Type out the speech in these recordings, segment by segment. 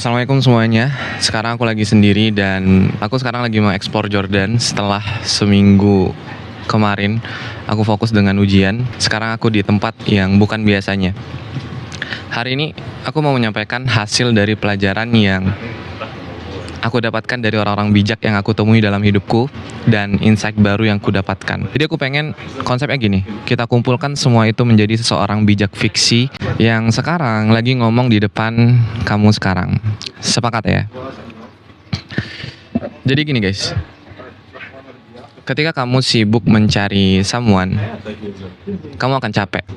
Assalamualaikum semuanya. Sekarang aku lagi sendiri dan aku sekarang lagi mau explore Jordan setelah seminggu kemarin aku fokus dengan ujian. Sekarang aku di tempat yang bukan biasanya. Hari ini aku mau menyampaikan hasil dari pelajaran yang aku dapatkan dari orang-orang bijak yang aku temui dalam hidupku dan insight baru yang aku dapatkan. Jadi aku pengen konsepnya gini, kita kumpulkan semua itu menjadi seseorang bijak fiksi yang sekarang lagi ngomong di depan kamu sekarang. Sepakat ya? Jadi gini guys, ketika kamu sibuk mencari someone, kamu akan capek.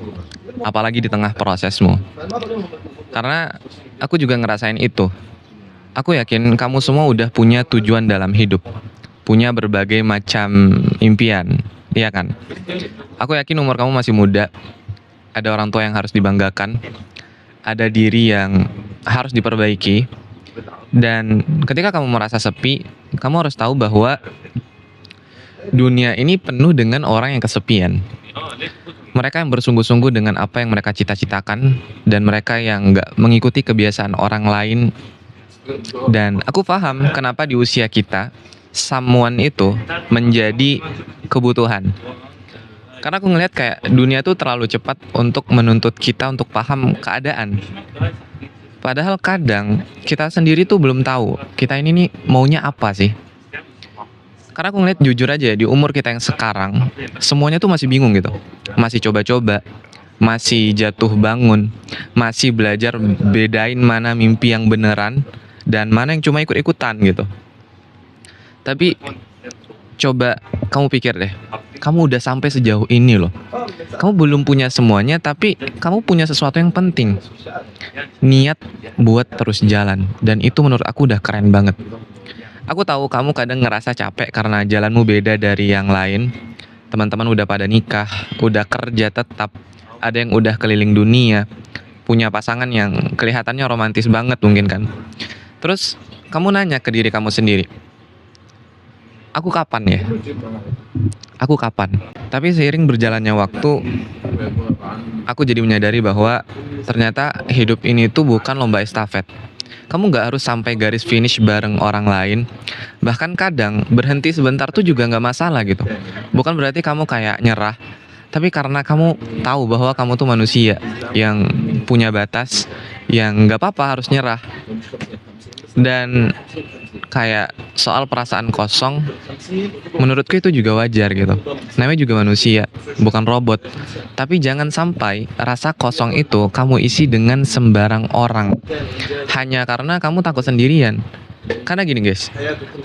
Apalagi di tengah prosesmu. Karena aku juga ngerasain itu. Aku yakin kamu semua udah punya tujuan dalam hidup. Punya berbagai macam impian. Iya kan? Aku yakin umur kamu masih muda. Ada orang tua yang harus dibanggakan. Ada diri yang harus diperbaiki. Dan ketika kamu merasa sepi, kamu harus tahu bahwa dunia ini penuh dengan orang yang kesepian. Mereka yang bersungguh-sungguh dengan apa yang mereka cita-citakan. Dan mereka yang nggak mengikuti kebiasaan orang lain. Dan aku paham kenapa di usia kita someone itu menjadi kebutuhan. Karena aku ngelihat kayak dunia tuh terlalu cepat untuk menuntut kita untuk paham keadaan. Padahal kadang kita sendiri tuh belum tahu kita ini nih maunya apa sih. Karena aku ngeliat jujur aja di umur kita yang sekarang semuanya tuh masih bingung gitu. Masih coba-coba, masih jatuh bangun, masih belajar bedain mana mimpi yang beneran dan mana yang cuma ikut-ikutan gitu. Tapi coba kamu pikir deh, kamu udah sampai sejauh ini loh. Kamu belum punya semuanya tapi kamu punya sesuatu yang penting. Niat buat terus jalan dan itu menurut aku udah keren banget. Aku tahu kamu kadang ngerasa capek karena jalanmu beda dari yang lain. Teman-teman udah pada nikah, udah kerja tetap, ada yang udah keliling dunia, punya pasangan yang kelihatannya romantis banget mungkin kan. Terus kamu nanya ke diri kamu sendiri, aku kapan ya? Aku kapan? Tapi seiring berjalannya waktu, aku jadi menyadari bahwa ternyata hidup ini tuh bukan lomba estafet. Kamu gak harus sampai garis finish bareng orang lain. Bahkan kadang berhenti sebentar tuh juga gak masalah gitu. Bukan berarti kamu kayak nyerah, tapi karena kamu tahu bahwa kamu tuh manusia yang punya batas, yang gak apa-apa harus nyerah. Dan kayak soal perasaan kosong, menurutku itu juga wajar gitu. Namanya juga manusia, bukan robot. Tapi jangan sampai rasa kosong itu kamu isi dengan sembarang orang. Hanya karena kamu takut sendirian. Karena gini guys,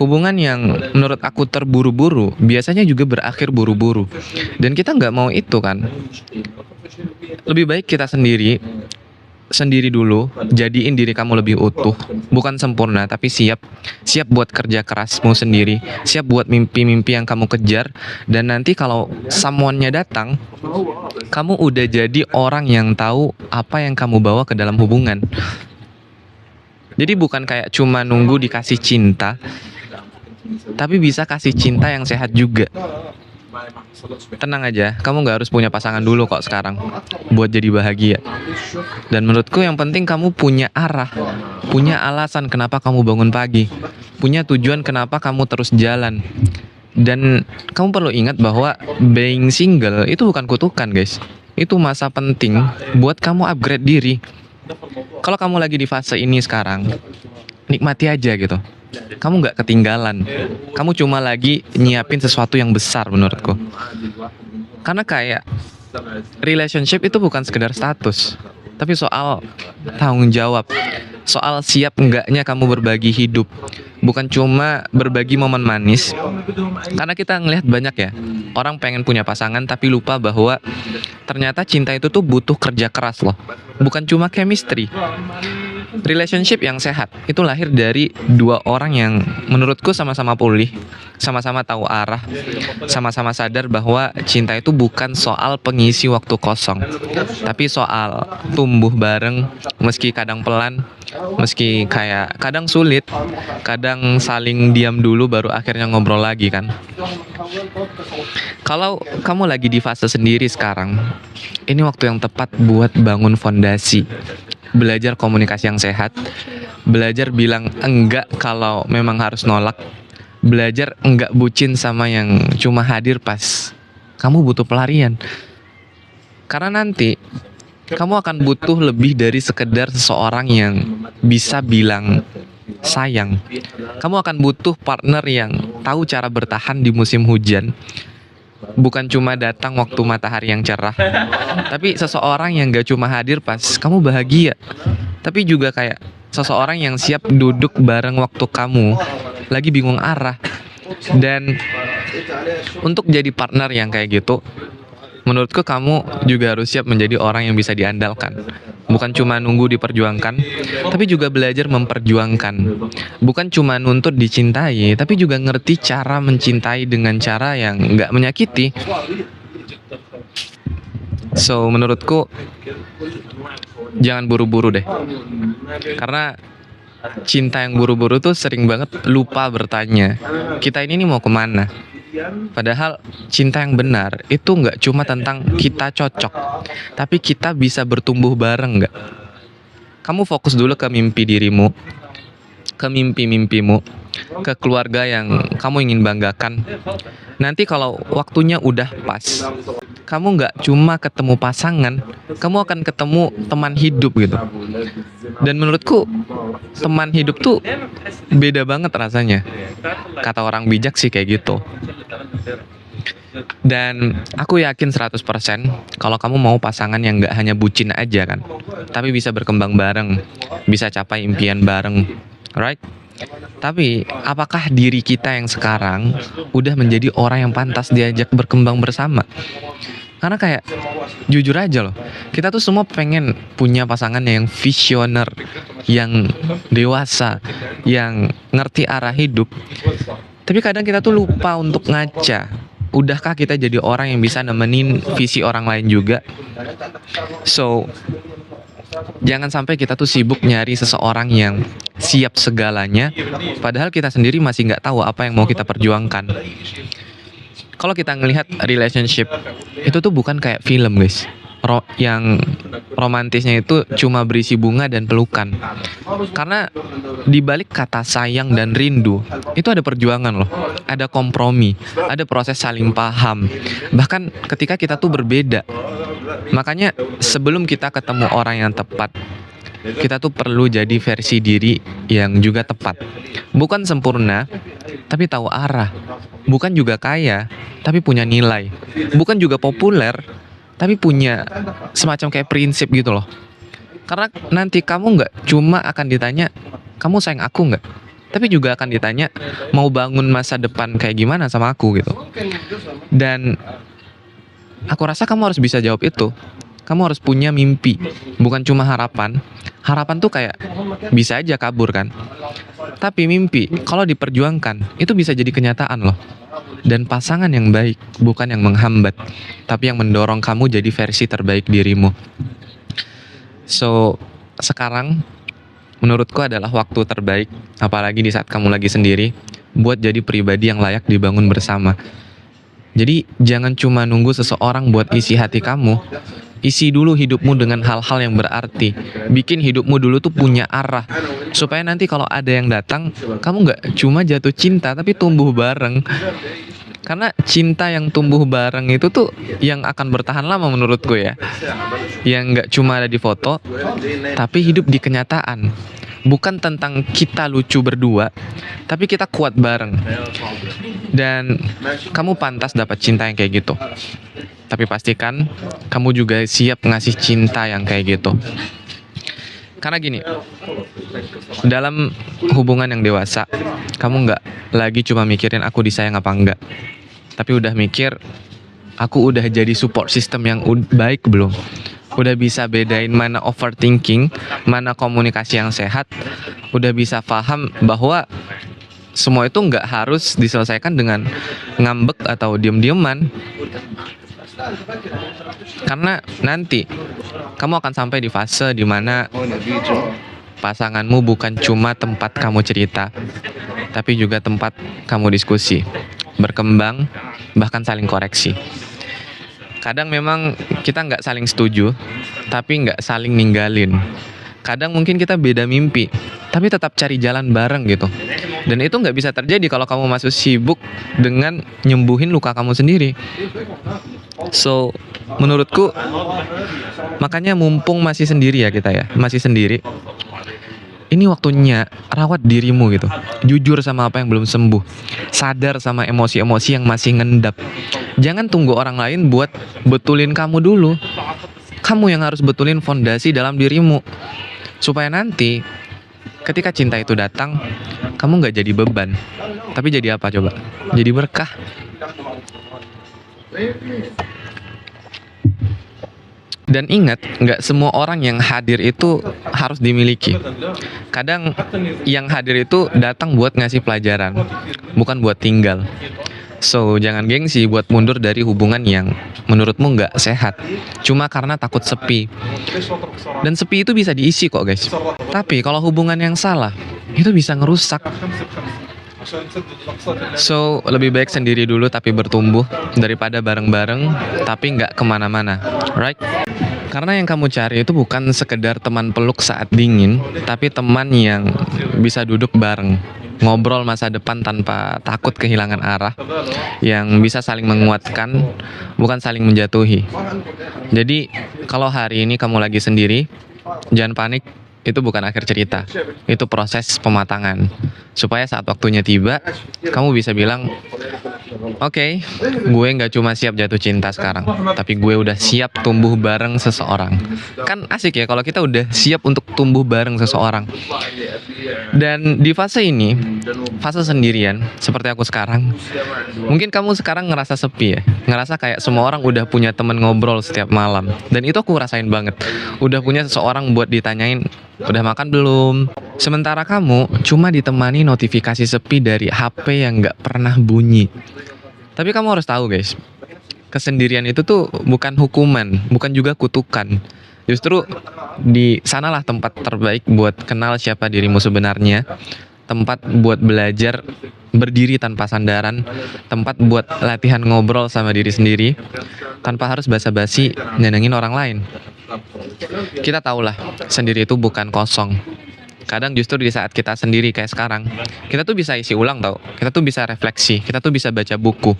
hubungan yang menurut aku terburu-buru biasanya juga berakhir buru-buru. Dan kita nggak mau itu kan. Lebih baik kita sendiri dulu, jadiin diri kamu lebih utuh, bukan sempurna tapi siap buat kerja kerasmu sendiri, siap buat mimpi-mimpi yang kamu kejar, dan nanti kalau someone-nya datang, kamu udah jadi orang yang tahu apa yang kamu bawa ke dalam hubungan. Jadi bukan kayak cuma nunggu dikasih cinta, tapi bisa kasih cinta yang sehat juga. Tenang aja, kamu gak harus punya pasangan dulu kok sekarang buat jadi bahagia. Dan menurutku yang penting kamu punya arah, punya alasan kenapa kamu bangun pagi, punya tujuan kenapa kamu terus jalan. Dan kamu perlu ingat bahwa being single itu bukan kutukan guys. Itu masa penting buat kamu upgrade diri. Kalau kamu lagi di fase ini sekarang, nikmati aja gitu. Kamu gak ketinggalan. Kamu cuma lagi nyiapin sesuatu yang besar menurutku. Karena kayak relationship itu bukan sekedar status, tapi soal tanggung jawab. Soal siap enggaknya kamu berbagi hidup. Bukan cuma berbagi momen manis. Karena kita ngelihat banyak ya, orang pengen punya pasangan tapi lupa bahwa ternyata cinta itu tuh butuh kerja keras loh. Bukan cuma chemistry. Relationship yang sehat itu lahir dari dua orang yang menurutku sama-sama pulih, sama-sama tahu arah, sama-sama sadar bahwa cinta itu bukan soal pengisi waktu kosong, tapi soal tumbuh bareng, meski kadang pelan, meski kayak kadang sulit, kadang saling diam dulu baru akhirnya ngobrol lagi kan. Kalau kamu lagi di fase sendiri sekarang, ini waktu yang tepat buat bangun fondasi. belajar komunikasi yang sehat, belajar bilang enggak kalau memang harus nolak, belajar enggak bucin sama yang cuma hadir pas kamu butuh pelarian. Karena nanti kamu akan butuh lebih dari sekedar seseorang yang bisa bilang sayang. Kamu akan butuh partner yang tahu cara bertahan di musim hujan. Bukan cuma datang waktu matahari yang cerah, tapi seseorang yang gak cuma hadir pas kamu bahagia, tapi juga kayak seseorang yang siap duduk bareng waktu kamu lagi bingung arah. Dan untuk jadi partner yang kayak gitu, menurutku kamu juga harus siap menjadi orang yang bisa diandalkan. Bukan cuma nunggu diperjuangkan, tapi juga belajar memperjuangkan. Bukan cuma nuntut dicintai, tapi juga ngerti cara mencintai dengan cara yang nggak menyakiti. So, menurutku jangan buru-buru deh. Karena cinta yang buru-buru tuh sering banget lupa bertanya, kita ini nih mau kemana? Padahal cinta yang benar itu nggak cuma tentang kita cocok, tapi kita bisa bertumbuh bareng nggak? Kamu fokus dulu ke mimpi dirimu, ke mimpi-mimpimu, ke keluarga yang kamu ingin banggakan. Nanti kalau waktunya udah pas, kamu nggak cuma ketemu pasangan, kamu akan ketemu teman hidup gitu. Dan menurutku teman hidup tuh beda banget rasanya. Kata orang bijak sih kayak gitu. Dan aku yakin 100% kalau kamu mau pasangan yang gak hanya bucin aja kan, tapi bisa berkembang bareng, bisa capai impian bareng, right? Tapi apakah diri kita yang sekarang udah menjadi orang yang pantas diajak berkembang bersama? Karena kayak jujur aja loh, kita tuh semua pengen punya pasangan yang visioner, yang dewasa, yang ngerti arah hidup. Tapi kadang kita tuh lupa untuk ngaca. Udahkah kita jadi orang yang bisa nemenin visi orang lain juga? So, jangan sampai kita tuh sibuk nyari seseorang yang siap segalanya, padahal kita sendiri masih nggak tahu apa yang mau kita perjuangkan. Kalau kita ngelihat relationship, itu tuh bukan kayak film guys. Yang romantisnya itu cuma berisi bunga dan pelukan. Karena di balik kata sayang dan rindu, itu ada perjuangan loh. Ada kompromi, ada proses saling paham. Bahkan ketika kita tuh berbeda. Makanya sebelum kita ketemu orang yang tepat, kita tuh perlu jadi versi diri yang juga tepat. Bukan sempurna, tapi tahu arah. Bukan juga kaya, tapi punya nilai. Bukan juga populer, tapi punya semacam kayak prinsip gitu loh. Karena nanti kamu nggak cuma akan ditanya, kamu sayang aku nggak? Tapi juga akan ditanya, mau bangun masa depan kayak gimana sama aku gitu. Dan aku rasa kamu harus bisa jawab itu. Kamu harus punya mimpi, bukan cuma harapan. Harapan tuh kayak bisa aja kabur kan. Tapi mimpi, kalau diperjuangkan, itu bisa jadi kenyataan loh. Dan pasangan yang baik bukan yang menghambat, tapi yang mendorong kamu jadi versi terbaik dirimu. So, sekarang menurutku adalah waktu terbaik, apalagi di saat kamu lagi sendiri, buat jadi pribadi yang layak dibangun bersama. Jadi jangan cuma nunggu seseorang buat isi hati kamu. Isi dulu hidupmu dengan hal-hal yang berarti. Bikin hidupmu dulu tuh punya arah, supaya nanti kalau ada yang datang, kamu gak cuma jatuh cinta, tapi tumbuh bareng. Karena cinta yang tumbuh bareng itu tuh yang akan bertahan lama menurutku ya. Yang gak cuma ada di foto, tapi hidup di kenyataan. Bukan tentang kita lucu berdua, tapi kita kuat bareng. Dan kamu pantas dapat cinta yang kayak gitu. Tapi pastikan kamu juga siap ngasih cinta yang kayak gitu. Karena gini, dalam hubungan yang dewasa, kamu nggak lagi cuma mikirin aku disayang apa enggak, tapi udah mikir, aku udah jadi support system yang baik belum? Udah bisa bedain mana overthinking, mana komunikasi yang sehat, udah bisa paham bahwa semua itu nggak harus diselesaikan dengan ngambek atau diem-dieman. Karena nanti kamu akan sampai di fase dimana pasanganmu bukan cuma tempat kamu cerita, tapi juga tempat kamu diskusi, berkembang, bahkan saling koreksi. Kadang memang kita nggak saling setuju, tapi nggak saling ninggalin. Kadang mungkin kita beda mimpi, tapi tetap cari jalan bareng gitu. Dan itu nggak bisa terjadi kalau kamu masih sibuk dengan nyembuhin luka kamu sendiri. So, menurutku, makanya mumpung masih sendiri ya kita ya, masih sendiri. Ini waktunya rawat dirimu gitu. Jujur sama apa yang belum sembuh. Sadar sama emosi-emosi yang masih ngendap. Jangan tunggu orang lain buat betulin kamu dulu. Kamu yang harus betulin fondasi dalam dirimu. Supaya nanti ketika cinta itu datang, kamu nggak jadi beban. Tapi jadi apa coba? Jadi berkah. Dan ingat, nggak semua orang yang hadir itu harus dimiliki. Kadang yang hadir itu datang buat ngasih pelajaran, bukan buat tinggal. So, jangan gengsi buat mundur dari hubungan yang menurutmu nggak sehat, cuma karena takut sepi. Dan sepi itu bisa diisi kok guys. Tapi kalau hubungan yang salah, itu bisa ngerusak. So, lebih baik sendiri dulu tapi bertumbuh daripada bareng-bareng tapi nggak kemana-mana, right? Karena yang kamu cari itu bukan sekedar teman peluk saat dingin, tapi teman yang bisa duduk bareng, ngobrol masa depan tanpa takut kehilangan arah, yang bisa saling menguatkan, bukan saling menjatuhi. Jadi, kalau hari ini kamu lagi sendiri, jangan panik. Itu bukan akhir cerita, itu proses pematangan. Supaya saat waktunya tiba, kamu bisa bilang, oke, gue nggak cuma siap jatuh cinta sekarang, tapi gue udah siap tumbuh bareng seseorang. Kan asik ya kalau kita udah siap untuk tumbuh bareng seseorang. Dan di fase ini, fase sendirian, seperti aku sekarang, mungkin kamu sekarang ngerasa sepi ya, ngerasa kayak semua orang udah punya temen ngobrol setiap malam. Dan itu aku rasain banget, udah punya seseorang buat ditanyain, udah makan belum? Sementara kamu cuma ditemani notifikasi sepi dari HP yang nggak pernah bunyi. Tapi kamu harus tahu guys, kesendirian itu tuh bukan hukuman, bukan juga kutukan. Justru di sanalah tempat terbaik buat kenal siapa dirimu sebenarnya. Tempat buat belajar berdiri tanpa sandaran. Tempat buat latihan ngobrol sama diri sendiri tanpa harus basa-basi nyenengin orang lain. Kita tahulah, sendiri itu bukan kosong. Kadang justru di saat kita sendiri kayak sekarang, kita tuh bisa isi ulang tau. Kita tuh bisa refleksi, kita tuh bisa baca buku,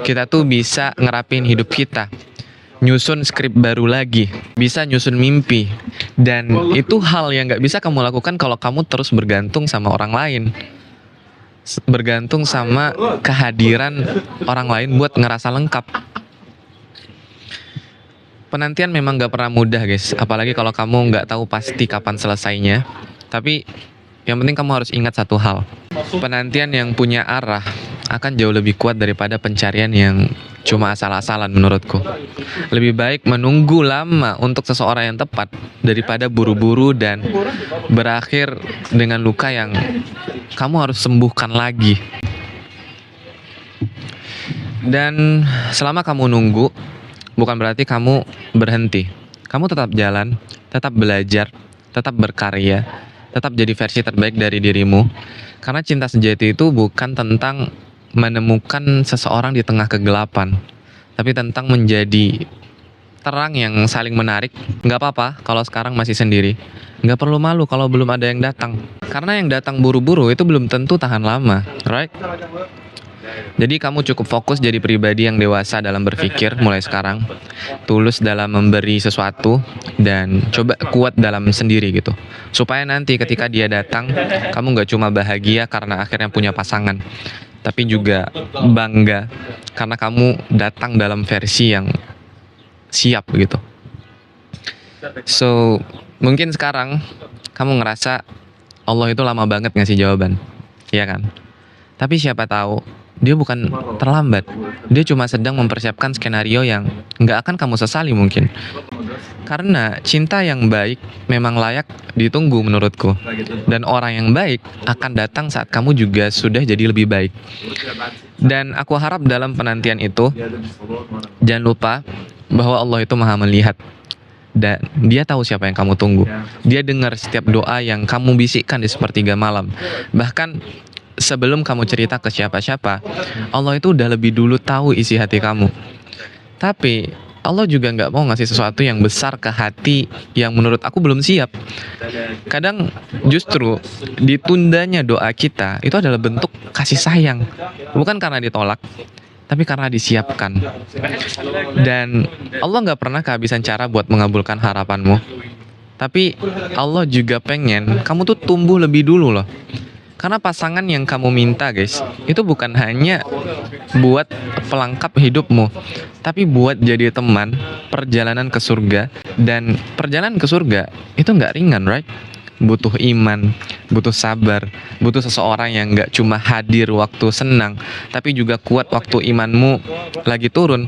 kita tuh bisa ngerapin hidup kita, nyusun skrip baru lagi, bisa nyusun mimpi. Dan itu hal yang gak bisa kamu lakukan kalau kamu terus bergantung sama orang lain, bergantung sama kehadiran orang lain buat ngerasa lengkap. Penantian memang gak pernah mudah guys, apalagi kalau kamu gak tahu pasti kapan selesainya. Tapi yang penting kamu harus ingat satu hal, penantian yang punya arah akan jauh lebih kuat daripada pencarian yang cuma asal-asalan menurutku. Lebih baik menunggu lama untuk seseorang yang tepat daripada buru-buru dan berakhir dengan luka yang kamu harus sembuhkan lagi. Dan selama kamu nunggu, bukan berarti kamu berhenti. Kamu tetap jalan, tetap belajar, tetap berkarya, tetap jadi versi terbaik dari dirimu. Karena cinta sejati itu bukan tentang menemukan seseorang di tengah kegelapan, tapi tentang menjadi terang yang saling menarik. Nggak apa-apa kalau sekarang masih sendiri. Nggak perlu malu kalau belum ada yang datang. Karena yang datang buru-buru itu belum tentu tahan lama, right? Jadi kamu cukup fokus jadi pribadi yang dewasa dalam berpikir mulai sekarang, tulus dalam memberi sesuatu, dan coba kuat dalam sendiri gitu. Supaya nanti ketika dia datang, kamu gak cuma bahagia karena akhirnya punya pasangan, tapi juga bangga karena kamu datang dalam versi yang siap gitu. So, mungkin sekarang kamu ngerasa Allah itu lama banget ngasih jawaban, iya kan? Tapi siapa tahu dia bukan terlambat. Dia cuma sedang mempersiapkan skenario yang nggak akan kamu sesali mungkin. Karena cinta yang baik memang layak ditunggu menurutku. Dan orang yang baik akan datang saat kamu juga sudah jadi lebih baik. Dan aku harap dalam penantian itu, jangan lupa bahwa Allah itu maha melihat. Dan dia tahu siapa yang kamu tunggu. Dia dengar setiap doa yang kamu bisikkan di sepertiga malam. Bahkan sebelum kamu cerita ke siapa-siapa, Allah itu udah lebih dulu tahu isi hati kamu. Tapi Allah juga nggak mau ngasih sesuatu yang besar ke hati yang menurut aku belum siap. Kadang justru ditundanya doa kita itu adalah bentuk kasih sayang, bukan karena ditolak, tapi karena disiapkan. Dan Allah nggak pernah kehabisan cara buat mengabulkan harapanmu. Tapi Allah juga pengen kamu tuh tumbuh lebih dulu loh. Karena pasangan yang kamu minta guys, itu bukan hanya buat pelengkap hidupmu, tapi buat jadi teman perjalanan ke surga. Dan perjalanan ke surga itu nggak ringan, right? Butuh iman, butuh sabar, butuh seseorang yang nggak cuma hadir waktu senang, tapi juga kuat waktu imanmu lagi turun.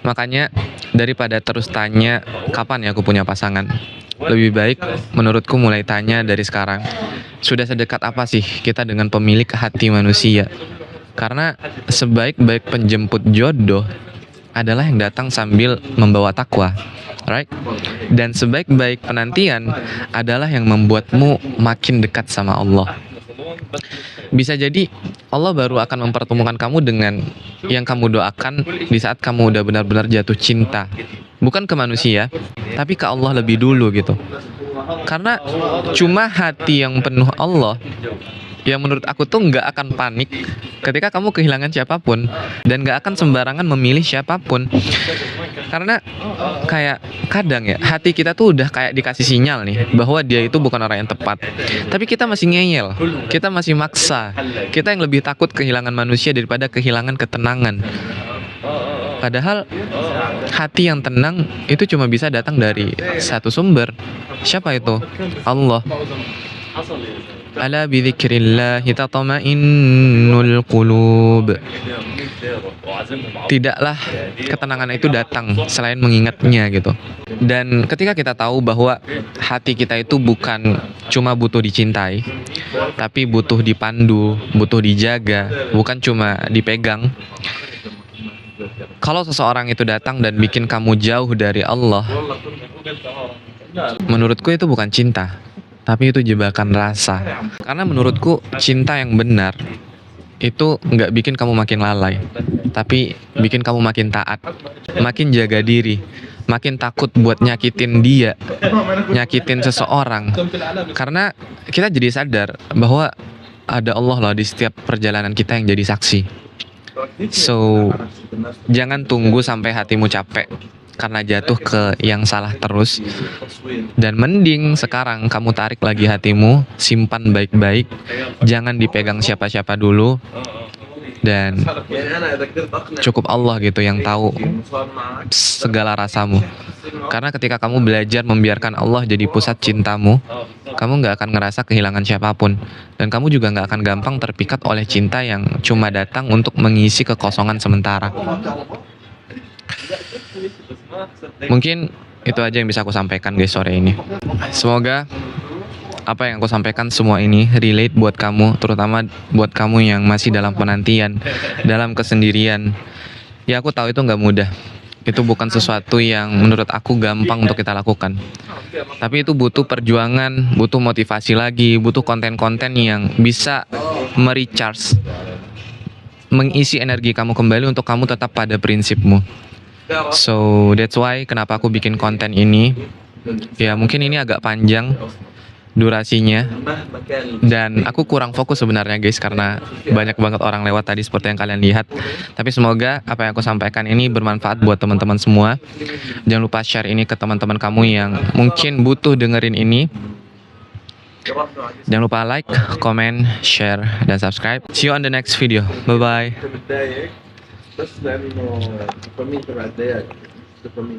Makanya daripada terus tanya kapan ya aku punya pasangan, lebih baik menurutku mulai tanya dari sekarang. Sudah sedekat apa sih kita dengan pemilik hati manusia? Karena sebaik-baik penjemput jodoh adalah yang datang sambil membawa takwa, right? Dan sebaik-baik penantian adalah yang membuatmu makin dekat sama Allah. Bisa jadi Allah baru akan mempertemukan kamu dengan yang kamu doakan di saat kamu udah benar-benar jatuh cinta. Bukan ke manusia, tapi ke Allah lebih dulu gitu. Karena cuma hati yang penuh Allah yang menurut aku tuh nggak akan panik ketika kamu kehilangan siapapun, dan nggak akan sembarangan memilih siapapun. Karena kayak kadang ya hati kita tuh udah kayak dikasih sinyal nih bahwa dia itu bukan orang yang tepat, tapi kita masih ngeyel, kita masih maksa. Kita yang lebih takut kehilangan manusia daripada kehilangan ketenangan. Padahal hati yang tenang itu cuma bisa datang dari satu sumber. Siapa itu? Allah. Ala bidzikrillah tatma'innul qulub. Tidaklah ketenangan itu datang selain mengingatnya gitu. Dan ketika kita tahu bahwa hati kita itu bukan cuma butuh dicintai, tapi butuh dipandu, butuh dijaga, bukan cuma dipegang. Kalau seseorang itu datang dan bikin kamu jauh dari Allah, menurutku itu bukan cinta, tapi itu jebakan rasa. Karena menurutku cinta yang benar itu nggak bikin kamu makin lalai, tapi bikin kamu makin taat, makin jaga diri, makin takut buat nyakitin dia, nyakitin seseorang. Karena kita jadi sadar bahwa ada Allah loh di setiap perjalanan kita yang jadi saksi. So, jangan tunggu sampai hatimu capek karena jatuh ke yang salah terus. Dan mending sekarang kamu tarik lagi hatimu, simpan baik-baik, jangan dipegang siapa-siapa dulu. Dan cukup Allah gitu yang tahu segala rasamu. Karena ketika kamu belajar membiarkan Allah jadi pusat cintamu, kamu gak akan ngerasa kehilangan siapapun. Dan kamu juga gak akan gampang terpikat oleh cinta yang cuma datang untuk mengisi kekosongan sementara. Mungkin itu aja yang bisa aku sampaikan guys sore ini. Semoga apa yang aku sampaikan semua ini relate buat kamu, terutama buat kamu yang masih dalam penantian, dalam kesendirian. Ya aku tahu itu nggak mudah. Itu bukan sesuatu yang menurut aku gampang untuk kita lakukan. Tapi itu butuh perjuangan, butuh motivasi lagi, butuh konten-konten yang bisa merecharge, mengisi energi kamu kembali untuk kamu tetap pada prinsipmu. So that's why kenapa aku bikin konten ini. Ya mungkin ini agak panjang durasinya, dan aku kurang fokus sebenarnya guys karena banyak banget orang lewat tadi seperti yang kalian lihat. Tapi semoga apa yang aku sampaikan ini bermanfaat buat teman-teman semua. Jangan lupa share ini ke teman-teman kamu yang mungkin butuh dengerin ini. Jangan lupa like, comment, share, dan subscribe. See you on the next video. Bye bye. بس لانه الدوبامين تبع الدياك الدوبامين